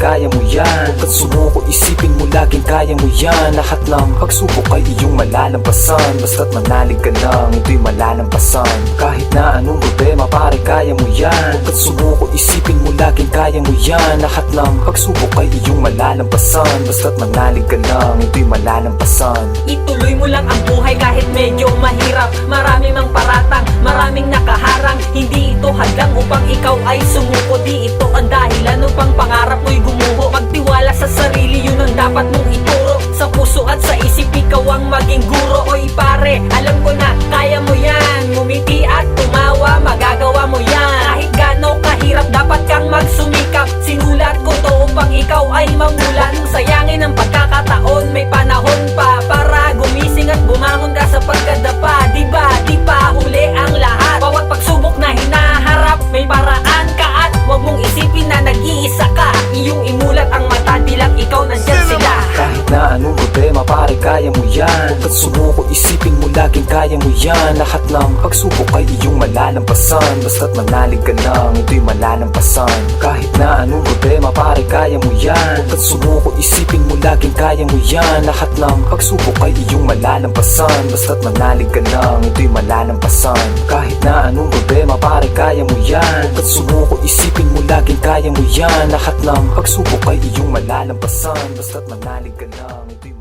kaya mo yan. Huwag kang sumuko, isipin mo laging kaya mo yan. Lahat ng pagsubok ay iyong malalampasan. Basta't manalig ka lang, ito'y malalampasan. Kahit na anong problema pare kaya mo yan. Huwag kang sumuko, isipin mo laging kaya mo yan. Lahat ng pagsubok ay iyong malalampasan. Basta't manalig ka lang, ito'y malalampasan. Ituloy mo lang ang buhay kahit medyo mahirap. Marami mang paratang, maraming nakaharang. Hindi ito hadlang upang ikaw ay sumuko. Di ito ang dahilan upang pangarap mo'y gumuho. Magtiwala sa sarili, yun ang dapat mong ituro. Sa puso at sa isip, ikaw ang maging guro. Oy pare, alam ko na kaya mo yan. Ngumiti at tumawa, magagawa mo yan. Kahit gaano kahirap, dapat kang magsumikap. Sinulat ko to upang ikaw ay mamulat. Sayangin ang pagkakataon, may panahon pa para gumising at bumangon ka sa pagkadapa. Diba, di pa huli ang lahat. Bawat pagsubok na hinaharap, may paraan ka at huwag mong isipin na nag-iisa ka. Iyong imulat ang mata, di lang ikaw nandyan sila. Kahit na anong problema pare kaya mo yan. Huwag kang sumuko, isipin mo laging kaya mo yan. Lahat ng pagsubok ay iyong malalampasan. Basta't manalig ka lang, ito'y malalampasan. Kahit na anong problema pare kaya mo yan. Huwag kang sumuko, isipin mo laging kaya mo yan. Lahat ng pagsubok ay iyong malalampasan. Basta't manalig ka lang, ito'y malalampasan. Kahit na anong problema pare kaya mo yan. Huwag kang sumuko, isipin mo laging kaya mo yan. Lahat ng pagsubok ay iyong malalampasan. Basta't manalig ka lang, ito'y